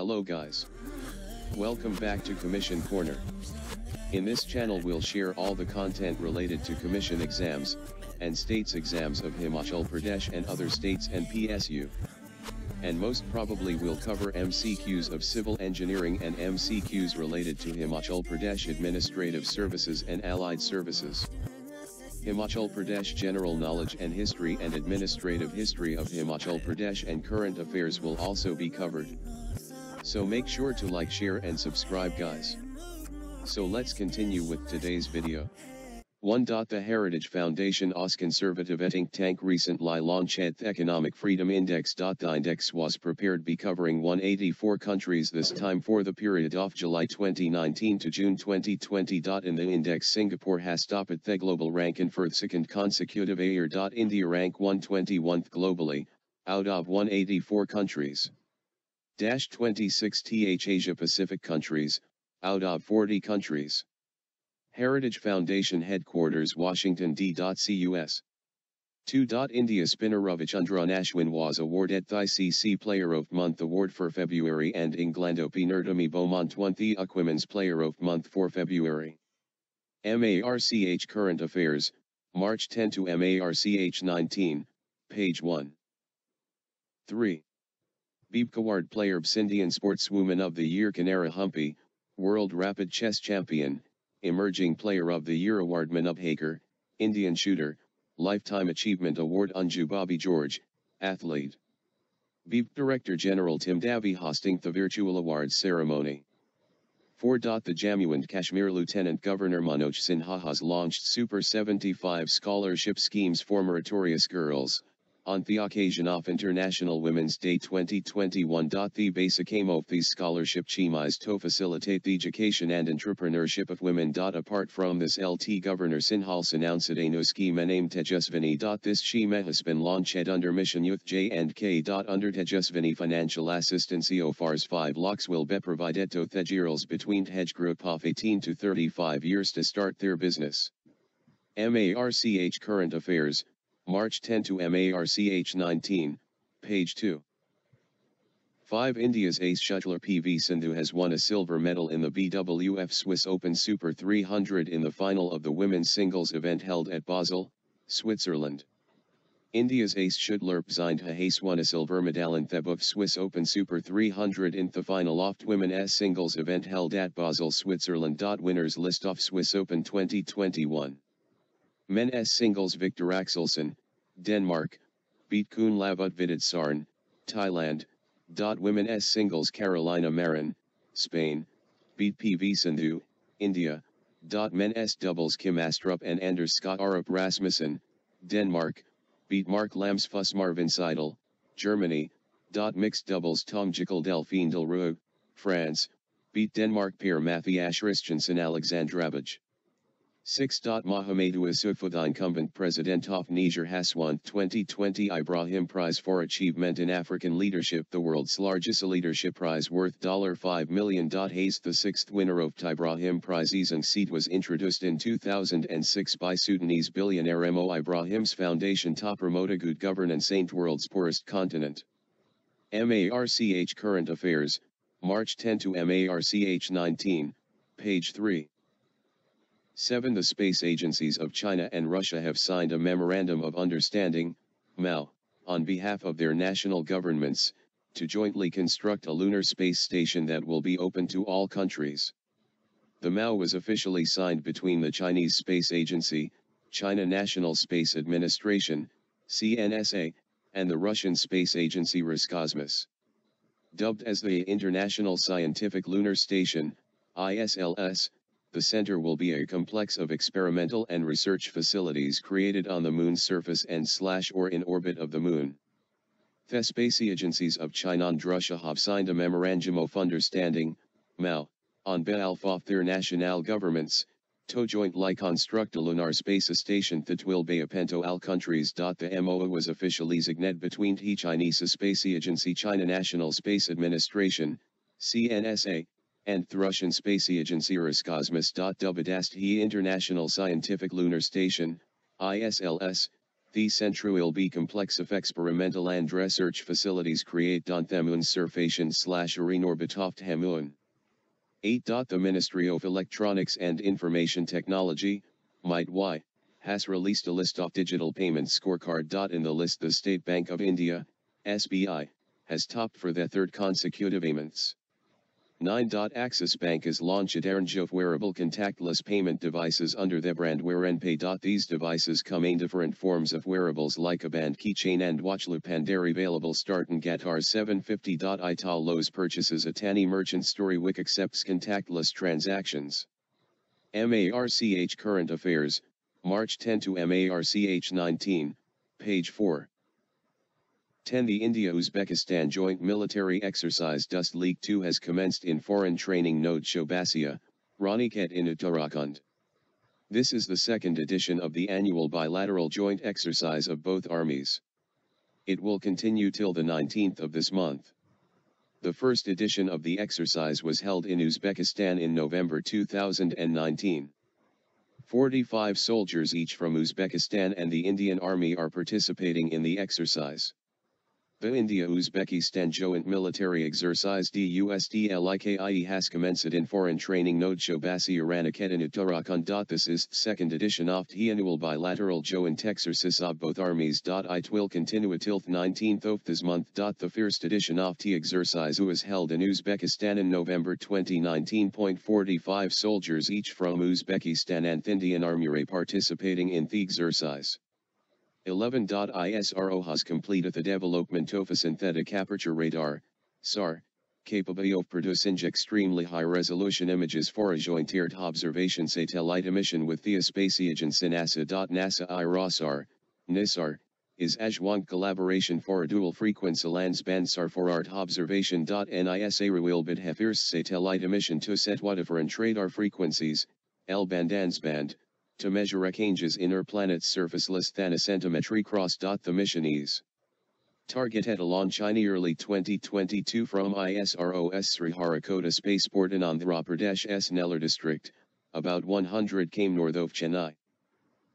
Hello guys. Welcome back to Commission Corner. In this channel we'll share all the content related to commission exams, and states exams of Himachal Pradesh and other states and PSU. And most probably we'll cover MCQs of civil engineering and MCQs related to Himachal Pradesh Administrative Services and Allied Services. Himachal Pradesh General Knowledge and History and Administrative History of Himachal Pradesh and Current Affairs will also be covered. So make sure to like, share and subscribe guys. So let's continue with today's video. 1. The Heritage Foundation OS Conservative think tank recently launched Economic Freedom Index. The index was prepared by covering 184 countries this time for the period of July 2019 to June 2020. In the index Singapore has topped the global ranking for the second consecutive year. India rank 121th globally, out of 184 countries. 26 Asia Pacific countries, out of 40 countries. Heritage Foundation Headquarters Washington D.C.US. 2. India spinner Ravichandran Ashwin was awarded the ICC Player of Month Award for February and Inglando Pinerdami Beaumont won the Women's Player of Month for February. MARCH Current Affairs, March 10 to MARCH 19, page 1. 3. Beebkaward Player Indian Sportswoman of the Year Kanara Humpy, World Rapid Chess Champion, Emerging Player of the Year Award Manub Haker, Indian Shooter, Lifetime Achievement Award Anju Bobby George, Athlete. Beep Director General Tim Davy hosting the virtual awards ceremony. 4. The Jammu and Kashmir Lieutenant Governor Manoj Sinha has launched Super 75 scholarship schemes for meritorious girls, on the occasion of International Women's Day 2021. The basic aim of these scholarship schemes to facilitate the education and entrepreneurship of women. Apart from this, LT Governor Sinhal announced a new scheme named Tejasvini. This scheme has been launched under Mission Youth J&K. Under Tejasvini financial assistance OFAR's 5 lakhs will be provided to the girls between age group of 18 to 35 years to start their business. MARCH Current Affairs, March 10 to MARCH 19, page 2. 5. India's ace shuttler PV Sindhu has won a silver medal in the BWF Swiss Open Super 300 in the final of the women's singles event held at Basel, Switzerland. India's ace shuttler Sindhu has won a silver medal in the BWF Swiss Open Super 300 in the final of the women's singles event held at Basel, Switzerland. Winners list of Swiss Open 2021. Men's singles Victor Axelsen, Denmark, beat Kun Lavut Vididsarn, Thailand. Women's singles Carolina Marin, Spain, beat PV Sindhu, India. Men's doubles Kim Astrup and Anders Scott Arup Rasmussen, Denmark, beat Mark Lamsfuss Marvin Seidel, Germany. Mixed doubles Tom Jekyll Delphine Delroux, France, beat Denmark pair Matthias Christiansen Alexandrabaj. 6. Mahamadou Issoufou, the incumbent president of Niger, has won 2020 Ibrahim Prize for Achievement in African Leadership, the world's largest leadership prize worth $5 million. Hayes, the 6th winner of the Ibrahim Prize. Isang seat was introduced in 2006 by Sudanese billionaire Mo Ibrahim's foundation to promote good governance in the world's poorest continent. MARCH Current Affairs, March 10 to MARCH 19, page 3. 7. The space agencies of China and Russia have signed a Memorandum of Understanding, MOU, on behalf of their national governments, to jointly construct a lunar space station that will be open to all countries. The MOU was officially signed between the Chinese Space Agency, China National Space Administration, CNSA, and the Russian Space Agency Roscosmos. Dubbed as the International Scientific Lunar Station, ISLS, the center will be a complex of experimental and research facilities created on the Moon's surface and or in orbit of the Moon. The space agencies of China and Russia have signed a Memorandum of Understanding, MOU, on behalf of their national governments, to jointly construct a lunar space station that will be open to all countries. The MOU was officially signed between the Chinese Space Agency, China National Space Administration, CNSA, and the Russian Space Agency Roscosmos. Dubbed as the International Scientific Lunar Station, ISLS, The Centro will be complex of experimental and research facilities create Themun surfation/Arenorbitoft Hamun. 8. The Ministry of Electronics and Information Technology, MITY, has released a list of digital payment scorecard. In the list the State Bank of India, SBI, has topped for the third consecutive payments. 9. Axis Bank has launched a range of wearable contactless payment devices under the brand WearNPay. These devices come in different forms of wearables like a band, keychain and watch loop and are available starting at Rs750. ITAL Lowe's purchases a Tani merchant story which accepts contactless transactions. MARCH Current Affairs, March 10 to MARCH 19, page 4. 10. The India-Uzbekistan Joint Military Exercise Dust League 2 has commenced in Foreign Training Node Shobasia, Raniket in Uttarakhand. This is the second edition of the annual bilateral joint exercise of both armies. It will continue till the 19th of this month. The first edition of the exercise was held in Uzbekistan in November 2019. 45 soldiers each from Uzbekistan and the Indian Army are participating in the exercise. The India-Uzbekistan Joint Military Exercise DUSDLIKIE has commenced in Foreign Training Node Shobasi Raniket in Uttarakhand. This is the second edition of the annual bilateral joint exercise of both armies. It will continue till the 19th of this month. The first edition of the exercise was held in Uzbekistan in November 2019. 45 soldiers each from Uzbekistan and Indian Army are participating in the exercise. 11. ISRO has completed the development of a synthetic aperture radar, SAR, capable of producing extremely high-resolution images for a joint Earth observation satellite mission with the space agency NASA. NASA IROSAR, NISAR, is adjunct collaboration for a dual-frequency landsband SAR for Earth observation. NISA will bid have first satellite emission to set different radar frequencies, L-band and S-band, to measure changes in our planet's surface less than a centimeter across. The mission is targeted to launch in early 2022 from ISRO's Sriharikota spaceport in Andhra Pradesh's Nellore district, about 100 km north of Chennai.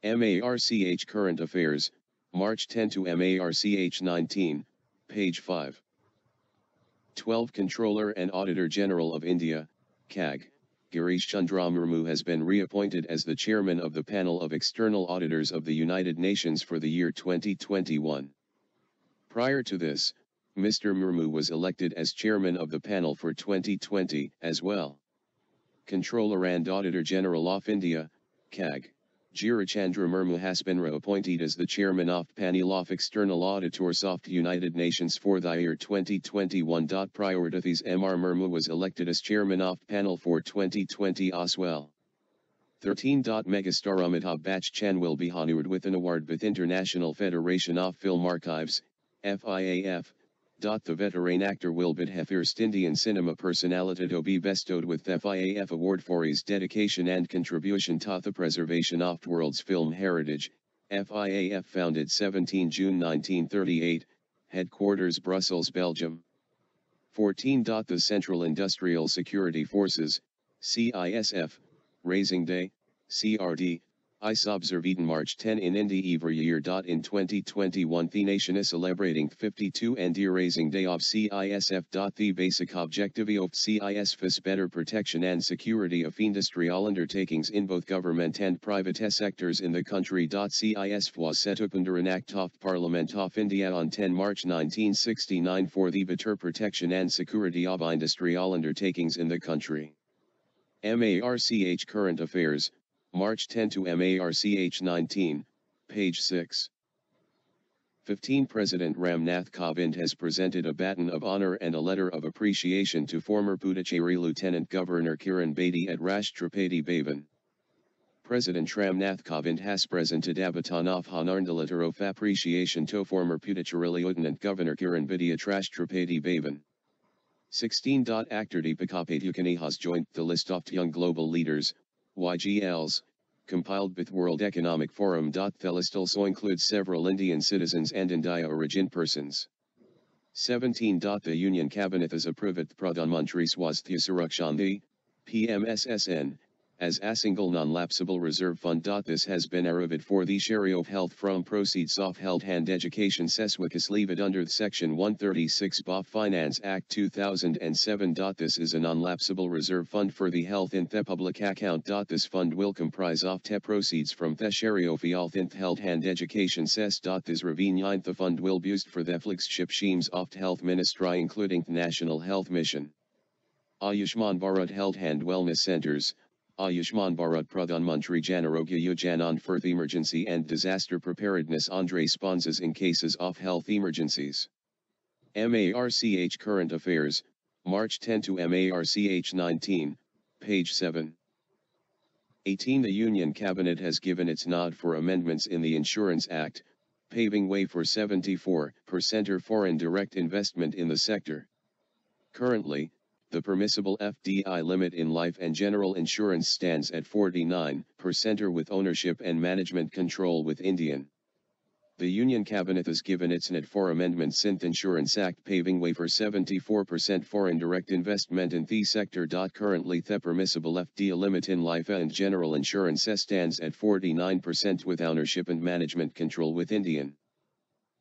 MARCH Current Affairs, March 10 to MARCH 19, page 5. 12. Controller and Auditor General of India, CAG, Girish Chandra Murmu has been reappointed as the chairman of the panel of external auditors of the United Nations for the year 2021. Prior to this, Mr. Murmu was elected as chairman of the panel for 2020 as well. Controller and Auditor General of India, CAG, Girichandra Murmu has been reappointed as the chairman of panel of external auditors of the United Nations for the year 2021. Prior to these, Mr. Murmu was elected as chairman of panel for 2020 as well. 13. Megastar Amitabh Bachchan will be honored with an award with International Federation of Film Archives, FIAF. The veteran actor will be the first Indian cinema personality to be bestowed with the FIAF award for his dedication and contribution to the preservation of the world's film heritage. FIAF founded 17 June 1938, headquarters Brussels, Belgium. 14. The Central Industrial Security Forces, CISF, Raising Day, CRD, is observed March 10 in India every year. In 2021 the nation is celebrating 52 and Raising Day of CISF. The basic objective of CISF is better protection and security of industrial undertakings in both government and private sectors in the country. CISF was set up under an Act of Parliament of India on 10 March 1969 for the better protection and security of industrial undertakings in the country. MARCH Current Affairs, March 10 to MARCH 19, page 6. 15. President Ramnath Kovind has presented a baton of honor and a letter of appreciation to former Puducherry Lieutenant Governor Kiran Bedi at Rashtrapati Bhavan. President Ramnath Kovind has presented a baton of honor and a letter of appreciation to former Puducherry Lieutenant Governor Kiran Bedi at Rashtrapati Bhavan. 16. Actor Deepika Padukone has joined the list of young global leaders, YGLs, compiled with World Economic Forum. The list also includes several Indian citizens and India origin persons. 17. The Union Cabinet has approved Pradhan Mantri Swasthya Surakshan, PMSSN, as a single non-lapsable reserve fund. This has been arrowed for the share of health from proceeds of health and education Seswicus leave under Section 136 BOF Finance Act 2007. This is a non-lapsable reserve fund for the health in the public account. This fund will comprise of the proceeds from the share of health in health and education Ses. This revenue the fund will be used for the flagship schemes of the health ministry including the National Health Mission, Ayushman Bharat Health and Wellness Centers, Ayushman Bharat Pradhan Mantri Jan Arogya Yojanan for the emergency and disaster preparedness and responses in cases of health emergencies. MARCH Current Affairs, March 10 to MARCH 19, page 7. 18. The Union Cabinet has given its nod for amendments in the Insurance Act, paving way for 74% foreign direct investment in the sector. Currently, the permissible FDI limit in life and general insurance stands at 49% with ownership and management control with Indian. The Union Cabinet has given its nod for amendments in the Insurance Act paving way for 74% foreign direct investment in the sector. Currently the permissible FDI limit in life and general insurance stands at 49% with ownership and management control with Indian.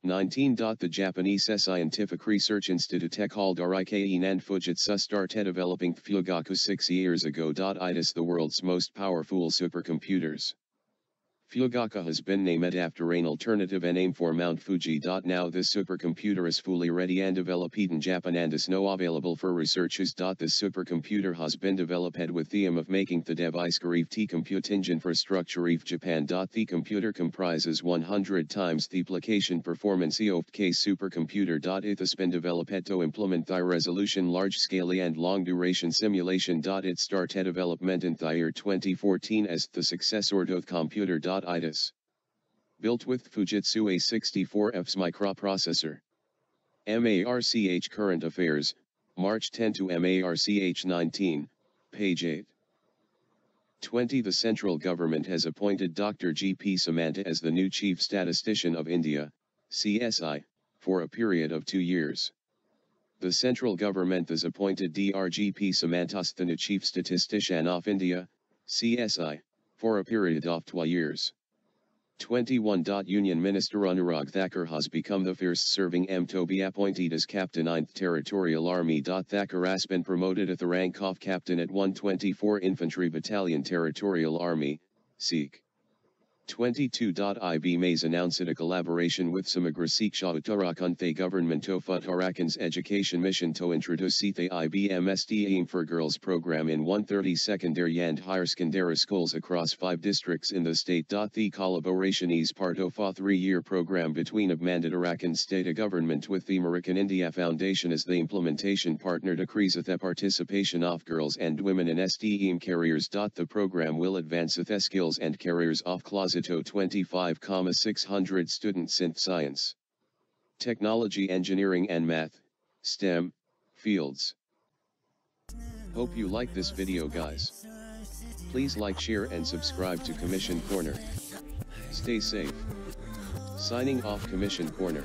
19. The Japanese Scientific Research Institute called Rike and Fujitsu started developing Fugaku 6 years ago. It is the world's most powerful supercomputers. Fugaku has been named after an alternative name for Mount Fuji. Now this supercomputer is fully ready and developed in Japan and is now available for researchers. This supercomputer has been developed with the aim of making the device correct the computing infrastructure of Japan. The computer comprises 100 times the application performance of the supercomputer. It has been developed to implement high resolution large scale and long duration simulation. It started development in the year 2014 as the successor to the computer. It is built with Fujitsu A64F's microprocessor. MARCH Current Affairs, March 10 to MARCH 19, page 8. 20. The central government has appointed Dr. G.P. Samanta as the new Chief Statistician of India, CSE, for a period of 2 years. The central government has appointed Dr. G.P. Samanta as the new Chief Statistician of India, CSE, for a period of 2 years. 21. Union Minister Anurag Thakur has become the first-serving M to be appointed as Captain 9th Territorial Army. Thakur has been promoted at the rank of Captain at 124 Infantry Battalion Territorial Army, Sikh. 22. IB Mays announced a collaboration with Samagra Shiksha Uttarakhand. The government of Uttarakhand's education mission to introduce the IBMSD aim for girls program in 130 secondary and higher secondary schools across 5 districts in the state. The collaboration is part of a 3-year program between Uttarakhand state government with the American India Foundation as the implementation partner to increase the participation of girls and women in STEM careers. The program will advance the skills and careers of closet to 25,600 students in science, technology, engineering and math, STEM, fields. Hope you like this video guys. Please like, share and subscribe to Commission Corner. Stay safe. Signing off Commission Corner.